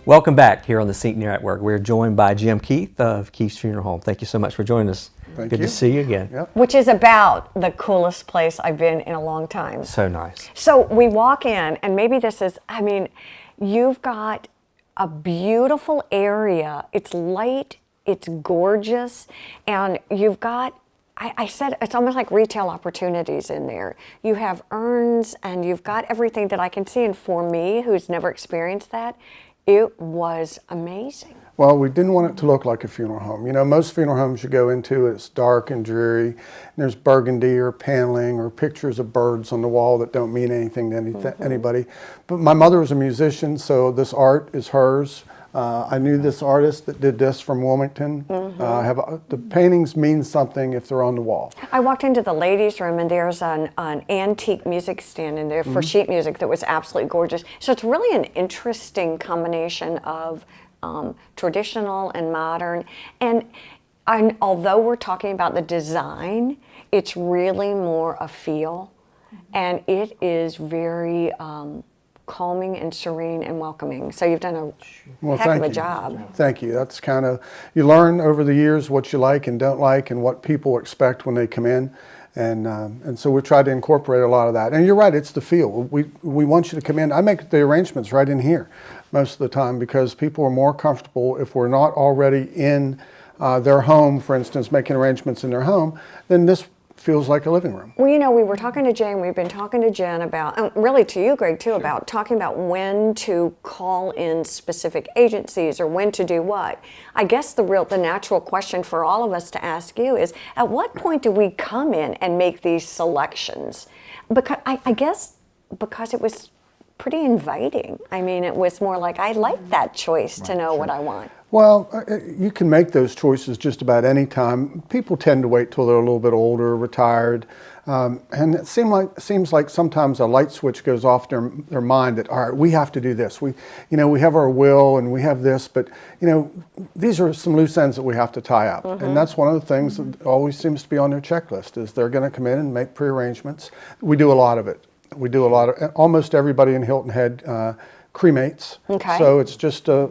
Welcome back here on the Sync Network. We're joined by Jim Keith of Keith's Funeral Home. Thank you so much for joining us. Thank Good you. to see you again. Yep. Which is about the coolest place I've been in a long time. So nice. So we walk in, and maybe this is, I mean, you've got a beautiful area. It's light, it's gorgeous, and you've got, I said, it's almost like retail opportunities in there. You have urns, and you've got everything that I can see, and for me, who's never experienced that, it was amazing. Well, we didn't want it to look like a funeral home. You know, most funeral homes you go into, it's dark and dreary, and there's burgundy or paneling or pictures of birds on the wall that don't mean anything to anybody. But my mother was a musician, so this art is hers. I knew this artist that did this from Wilmington. The paintings mean something if they're on the wall. I walked into the ladies' room, and there's an antique music stand in there for sheet music that was absolutely gorgeous. So it's really an interesting combination of traditional and modern. And although we're talking about the design, it's really more a feel, and it is very calming and serene and welcoming. So you've done a heck of a job. Thank you. That's kind of, you learn over the years what you like and don't like and what people expect when they come in. And so we try to incorporate a lot of that. And you're right, it's the feel. We want you to come in. I make the arrangements right in here most of the time because people are more comfortable if we're not already in their home, for instance, making arrangements in their home, then this feels like a living room. Well, you know, we were talking to Jay, and we've been talking to Jen about, and really to you, Greg, too, about talking about when to call in specific agencies or when to do what. I guess the natural question for all of us to ask you is, at what point do we come in and make these selections? Because I guess because it was pretty inviting. I mean, it was more like, I like that choice to know what I want. Well, you can make those choices just about any time. People tend to wait till they're a little bit older, retired, and it seems like sometimes a light switch goes off their mind that, all right, we have to do this. We have our will and we have this, but these are some loose ends that we have to tie up, and that's one of the things that always seems to be on their checklist is they're going to come in and make prearrangements. We do a lot of it. We do a lot of, almost everybody in Hilton Head cremates. Okay. So it's just a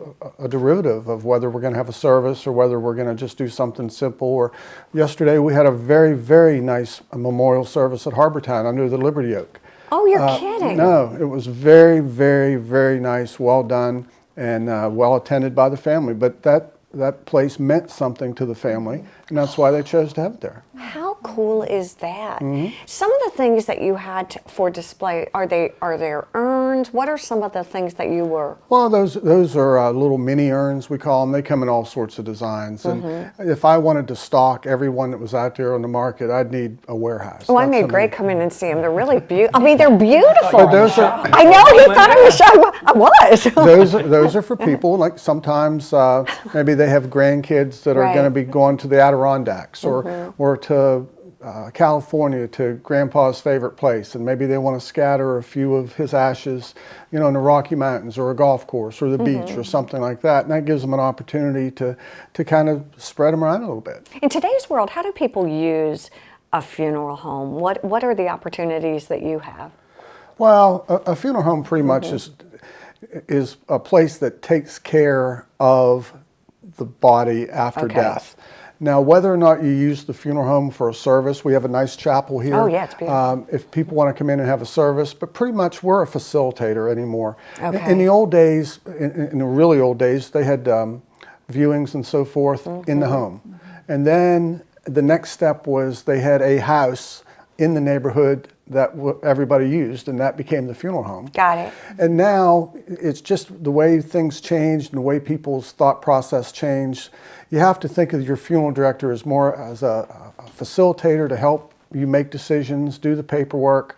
derivative of whether we're going to have a service or whether we're going to just do something simple. Or yesterday we had a very, very nice memorial service at Harbortown under the Liberty Oak. Oh, you're kidding. No, it was very, very, very nice, well done, and well attended by the family. But that place meant something to the family, and that's why they chose to have it there. How cool is that? Some of the things that you had for display, are there urns? What are some of the things that you were? Well, those are little mini urns, we call them. They come in all sorts of designs. And if I wanted to stock every one that was out there on the market, I'd need a warehouse. Oh, I made Greg come in and see them. They're really beautiful. I mean, they're beautiful. But those are, I know, he thought I was shy. I was. those are for people, like sometimes maybe they have grandkids that are going to be going to the Adirondacks or to California, to Grandpa's favorite place, and maybe they want to scatter a few of his ashes, in the Rocky Mountains or a golf course or the beach or something like that, and that gives them an opportunity to kind of spread them around a little bit. In today's world, how do people use a funeral home? What are the opportunities that you have? Well, a funeral home pretty much is a place that takes care of the body after death. Now, whether or not you use the funeral home for a service, we have a nice chapel here. Oh, yeah, it's beautiful. If people want to come in and have a service, but pretty much we're a facilitator anymore. Okay. In the old days, in the really old days, they had viewings and so forth in the home. And then the next step was they had a house in the neighborhood that everybody used, and that became the funeral home. Got it. And now it's just the way things changed and the way people's thought process changed. You have to think of your funeral director as more as a facilitator to help you make decisions, do the paperwork,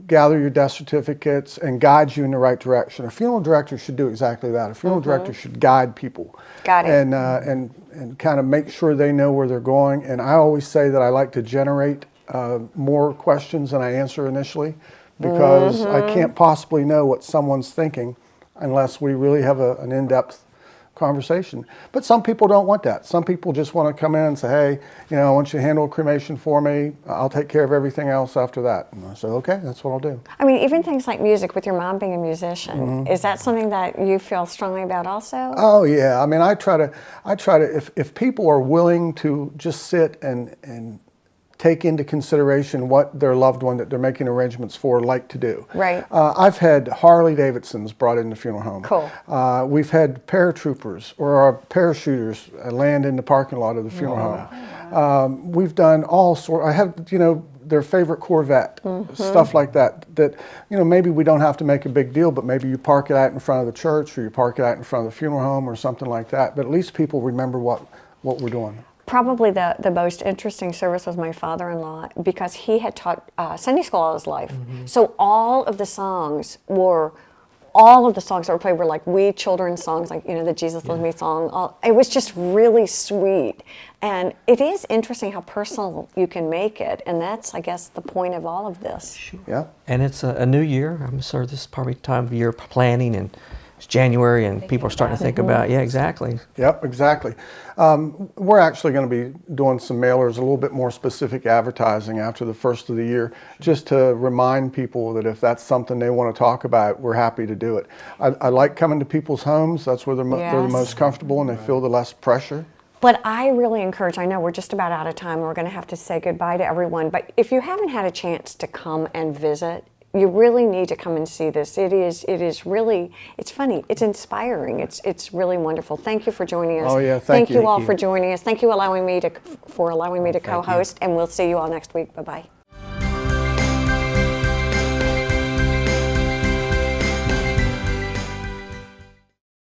gather your death certificates, and guide you in the right direction. A funeral director should do exactly that. A funeral director should guide people. Got it. And kind of make sure they know where they're going. And I always say that I like to generate more questions than I answer initially, because I can't possibly know what someone's thinking unless we really have an in-depth conversation. But some people don't want that. Some people just want to come in and say, hey, you know, I want you to handle cremation for me. I'll take care of everything else after that. And I said, okay, that's what I'll do. I mean, even things like music, with your mom being a musician, is that something that you feel strongly about also? Oh yeah, I mean, I try to, if people are willing to just sit and take into consideration what their loved one that they're making arrangements for like to do. Right. I've had Harley Davidsons brought in the funeral home. Cool. We've had paratroopers or our parachuters land in the parking lot of the funeral home. We've done all sorts. I have, you know, their favorite Corvette, stuff like that, that, you know, maybe we don't have to make a big deal, but maybe you park it out in front of the church or you park it out in front of the funeral home or something like that. But at least people remember what we're doing. Probably the most interesting service was my father-in-law, because he had taught Sunday school all his life. So all of the songs that were played were like wee children's songs, like, you know, the Jesus Loves Me song. It was just really sweet. And it is interesting how personal you can make it. And that's, I guess, the point of all of this. Yeah. And it's a new year. I'm sure this is probably time of year planning, and it's January and people are starting to think about, yeah, exactly. Yep, exactly. We're actually going to be doing some mailers, a little bit more specific advertising after the first of the year, just to remind people that if that's something they want to talk about, we're happy to do it. I like coming to people's homes. That's where they're the most comfortable and they feel the less pressure. But I really encourage, I know we're just about out of time, we're going to have to say goodbye to everyone, but if you haven't had a chance to come and visit, you really need to come and see this. It is really, it's funny, it's inspiring, it's really wonderful. Thank you for joining us. Oh yeah, thank you. Thank you all for joining us. Thank you for allowing me to co-host, and we'll see you all next week. Bye-bye.